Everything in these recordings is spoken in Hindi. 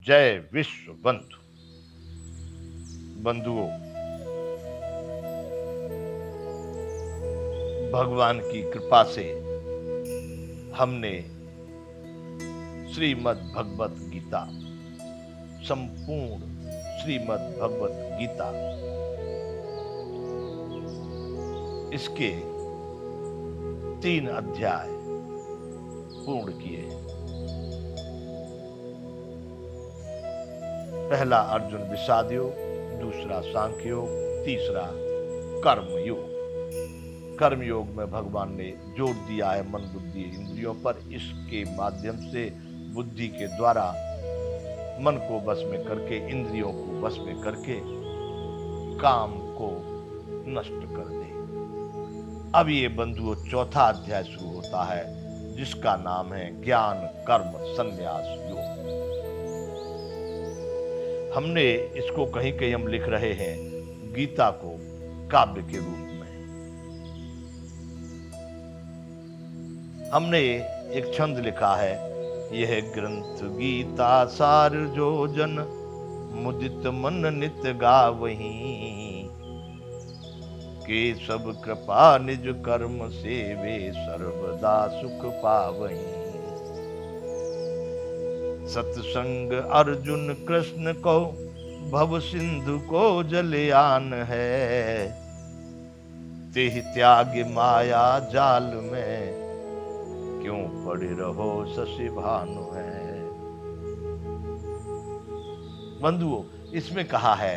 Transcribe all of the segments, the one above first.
जय विश्व बंधु। बंधुओं, भगवान की कृपा से हमने श्रीमद् भगवत गीता, संपूर्ण श्रीमद् भगवत गीता, इसके 3 अध्याय पूर्ण किए। पहला अर्जुन विषाद योग, दूसरा सांख्य योग, तीसरा कर्म योग। कर्म योग में भगवान ने जोर दिया है मन बुद्धि इंद्रियों पर। इसके माध्यम से बुद्धि के द्वारा मन को वश में करके, इंद्रियों को वश में करके काम को नष्ट कर दे। अब ये बंधुओं चौथा अध्याय शुरू होता है, जिसका नाम है ज्ञान कर्म संन्यास योग। हमने इसको कहीं कहीं हम लिख रहे हैं गीता को काव्य के रूप में। हमने एक छंद लिखा है, यह ग्रंथ गीता सार जो जन मुदित मन नित गावहीं, के सब कृपा निज कर्म से वे सर्वदा सुख पावहीं। सत्संग अर्जुन कृष्ण को भव सिंधु को जलयान है, तेहि त्याग माया जाल में क्यों पड़े रहो शशि भानु है। बंधुओं, इसमें कहा है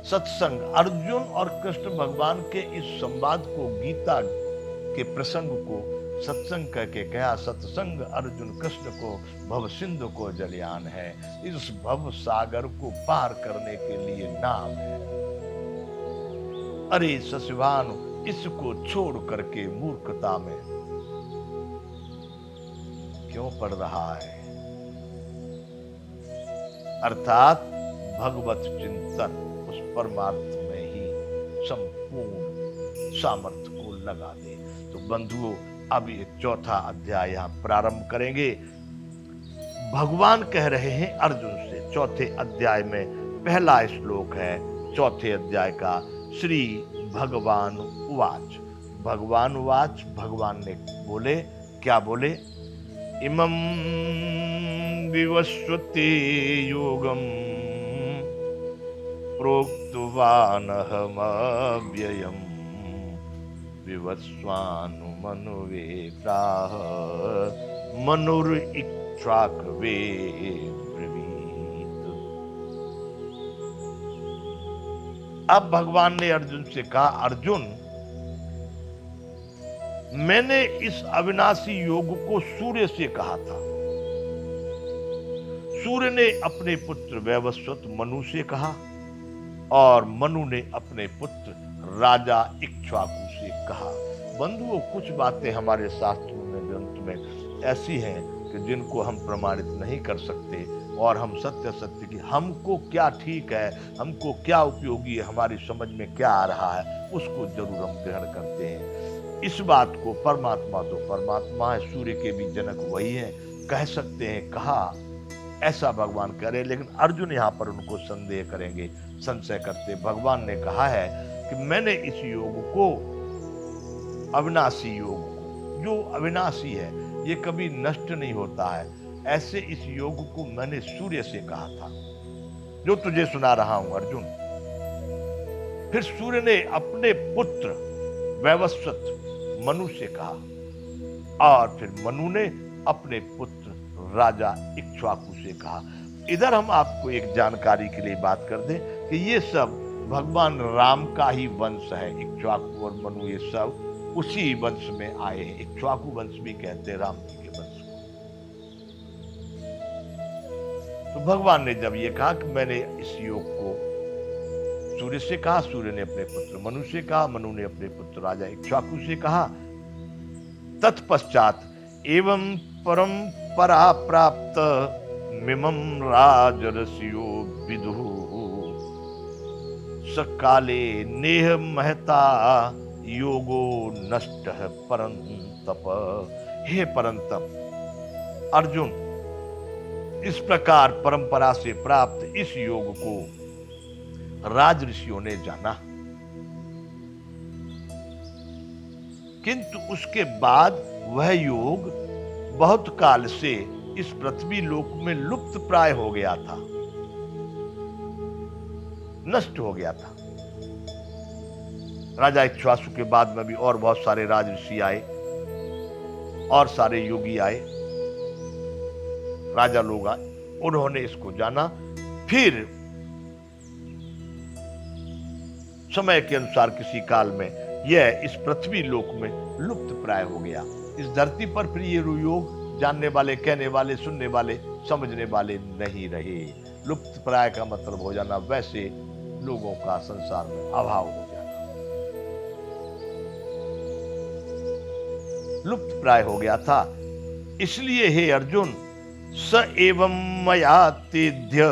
सत्संग, अर्जुन और कृष्ण भगवान के इस संवाद को, गीता के प्रसंग को सत्संग करके कहा। सत्संग अर्जुन कृष्ण को भव सिंधु को जलयान है। इस भव सागर को पार करने के लिए नाम है। अरे शशिभानु, इसको छोड़ करके मूर्खता में क्यों पड़ रहा है? अर्थात भगवत चिंतन, उस परमार्थ में ही संपूर्ण सामर्थ्य को लगा दे। तो बंधुओं, अब ये चौथा अध्याय यहां प्रारंभ करेंगे। भगवान कह रहे हैं अर्जुन से। चौथे अध्याय में पहला श्लोक है चौथे अध्याय का। श्री भगवान उवाच। भगवान उवाच, भगवान ने बोले, क्या बोले? इमं विवस्वते योगम प्रोक्तवान् अहमव्ययम् विवस्वानु मनुवे प्राह मनुरिक्ष्वाकवे ब्रवीत। अब भगवान ने अर्जुन से कहा, अर्जुन, मैंने इस अविनाशी योग को सूर्य से कहा था। सूर्य ने अपने पुत्र वैवस्वत मनु से कहा और मनु ने अपने पुत्र राजा इक्ष्वाकु से कहा। बंधुओं, कुछ बातें हमारे शास्त्रों में, ग्रंथ में ऐसी हैं कि जिनको हम प्रमाणित नहीं कर सकते, और हम सत्य सत्य की हमको क्या ठीक है, हमको क्या उपयोगी है, हमारी समझ में क्या आ रहा है, उसको जरूर हम ग्रहण करते हैं। इस बात को परमात्मा तो परमात्मा है, सूर्य के भी जनक वही है, कह सकते हैं, कहा, ऐसा भगवान कह रहे। लेकिन अर्जुन यहाँ पर उनको संदेह करेंगे, संशय करते। भगवान ने कहा है कि मैंने इस योग को, अविनाशी योग को, जो अविनाशी है, ये कभी नष्ट नहीं होता है, ऐसे इस योग को मैंने सूर्य से कहा था, जो तुझे सुना रहा हूं अर्जुन। फिर सूर्य ने अपने पुत्र वैवस्वत मनु से कहा और फिर मनु ने अपने पुत्र राजा इक्ष्वाकु से कहा। इधर हम आपको एक जानकारी के लिए बात कर दें कि ये सब भगवान राम का ही वंश है। इक्ष्वाकु और मनु ये सब उसी वंश में आए हैं। इक्ष्वाकु वंश भी कहते हैं राम जी के वंश को। तो भगवान ने जब ये कहा कि मैंने इस योग को सूर्य से कहा, सूर्य ने अपने पुत्र मनु से कहा, मनु ने अपने पुत्र राजा इक्ष्वाकु से कहा, तत्पश्चात एवं परम परा प्राप्त मिमं राजर्षियो विदुः सकाले नेह महता योगो नष्टः परंतप। हे परंतप अर्जुन, इस प्रकार परंपरा से प्राप्त इस योग को राज ऋषियों ने जाना, किंतु उसके बाद वह योग बहुत काल से इस पृथ्वी लोक में लुप्त प्राय हो गया था, नष्ट हो गया था। राजा इक्ष्वाकु के बाद में भी और बहुत सारे राज ऋषि आए और सारे योगी आए, राजा लोग आए, उन्होंने इसको जाना। फिर समय के अनुसार किसी काल में यह इस पृथ्वी लोक में लुप्त प्राय हो गया। इस धरती पर फिर ये योग जानने वाले, कहने वाले, सुनने वाले, समझने वाले नहीं रहे। लुप्त प्राय का मतलब हो जाना, वैसे लोगों का संसार में अभाव हो जाना, लुप्त प्राय हो गया था। इसलिए हे अर्जुन, स एवं मया तेद्य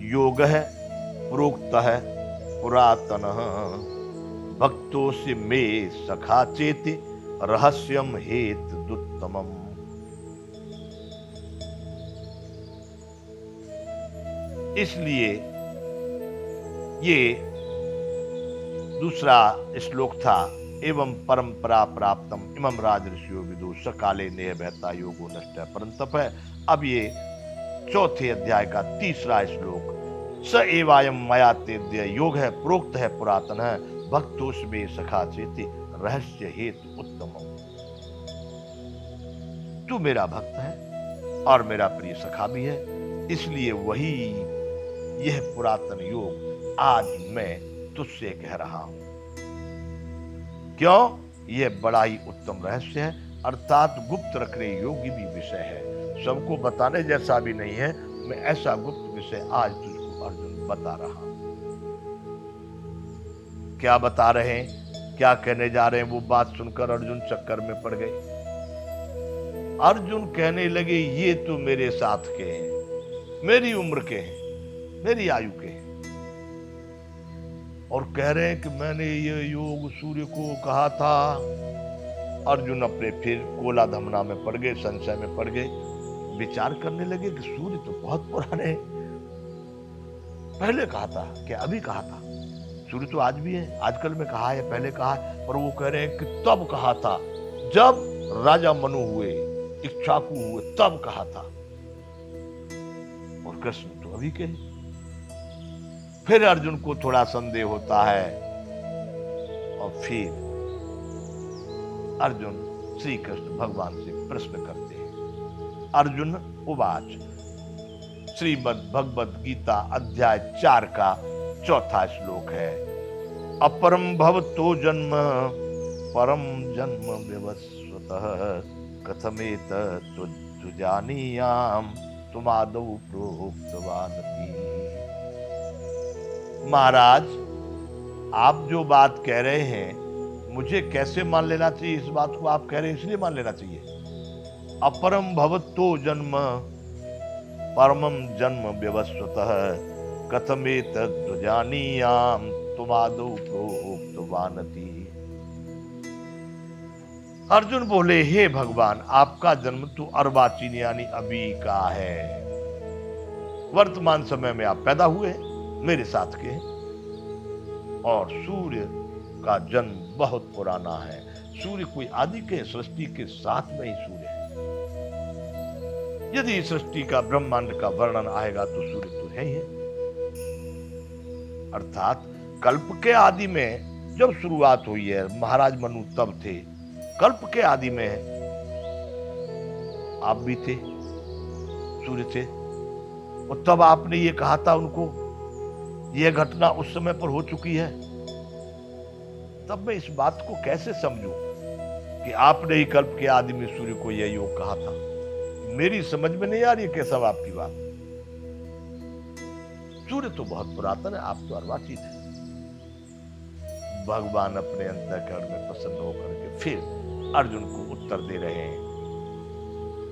योग है प्रोक्त है पुरातन भक्तों से मे सखा चेति रहस्यम हेत दुत्तमम। इसलिए ये दूसरा श्लोक था, एवं परंपरा प्राप्तम इमं राज ऋषियो विदु सकाले नेह बहता योगो नष्ट परंतप है। अब ये चौथे अध्याय का तीसरा श्लोक, स एवायम मया तेद्य योग है प्रोक्त है पुरातन है भक्तोष में सखा चेति रहस्य हेतु उत्तमम। तू मेरा भक्त है और मेरा प्रिय सखा भी है, इसलिए वही यह पुरातन योग आज मैं तुझसे कह रहा हूं। क्यों? यह बड़ा ही उत्तम रहस्य है, अर्थात गुप्त रखने योग्य भी विषय है, सबको बताने जैसा भी नहीं है। मैं ऐसा गुप्त विषय आज तुझको अर्जुन बता रहा हूं। क्या बता रहे हैं, क्या कहने जा रहे हैं, वो बात सुनकर अर्जुन चक्कर में पड़ गए। अर्जुन कहने लगे, ये तो मेरे साथ के हैं, मेरी उम्र के हैं, मेरी आयु के हैं, और कह रहे हैं कि मैंने ये योग सूर्य को कहा था। अर्जुन अपने फिर कोला धमना में पड़ गए, संशय में पड़ गए, विचार करने लगे कि सूर्य तो बहुत पुराने, पहले कहा था क्या अभी कहा था? सूर्य तो आज भी है, आजकल में कहा है, पहले कहा है, पर वो कह रहे हैं कि तब कहा था, जब राजा मनु हुए, इक्ष्वाकु हुए, तब कहा था। और कृष्ण तो अभी के हैं। फिर अर्जुन को थोड़ा संदेह होता है और फिर अर्जुन श्री कृष्ण भगवान से प्रश्न करते हैं। अर्जुन उवाच, श्रीमद् भगवद गीता अध्याय 4 का चौथा श्लोक है। अपरम भवतो जन्म परम जन्म विवस्वतः कथमेतत् तुजानीयाम तुमादौ प्रोक्तवानपि। महाराज, आप जो बात कह रहे हैं मुझे कैसे मान लेना चाहिए? इस बात को आप कह रहे हैं इसलिए मान लेना चाहिए। अपरम भवतो जन्म परमम जन्म विवस्वतः कथमेतत् जानीयाम तुमादौ प्रोक्तवानति। अर्जुन बोले, हे भगवान, आपका जन्म तो अर्वाचीन यानी अभी का है, वर्तमान समय में आप पैदा हुए, मेरे साथ के हैं, और सूर्य का जन्म बहुत पुराना है। सूर्य कोई आदि के, सृष्टि के साथ में ही सूर्य है। यदि सृष्टि का, ब्रह्मांड का वर्णन आएगा तो सूर्य तो है ही है। अर्थात कल्प के आदि में जब शुरुआत हुई है, महाराज मनु तब थे, कल्प के आदि में आप भी थे, सूर्य थे, और तब आपने ये कहा था उनको, यह घटना उस समय पर हो चुकी है। तब मैं इस बात को कैसे समझूं कि आपने ही कल्प के आदि में सूर्य को यह योग कहा था? मेरी समझ में नहीं आ रही कैसा आपकी बात। सूर्य तो बहुत पुरातन है, आप तो अर्वाचीन है। भगवान अपने अंतःकरण में प्रसन्न होकर के फिर अर्जुन को उत्तर दे रहे हैं।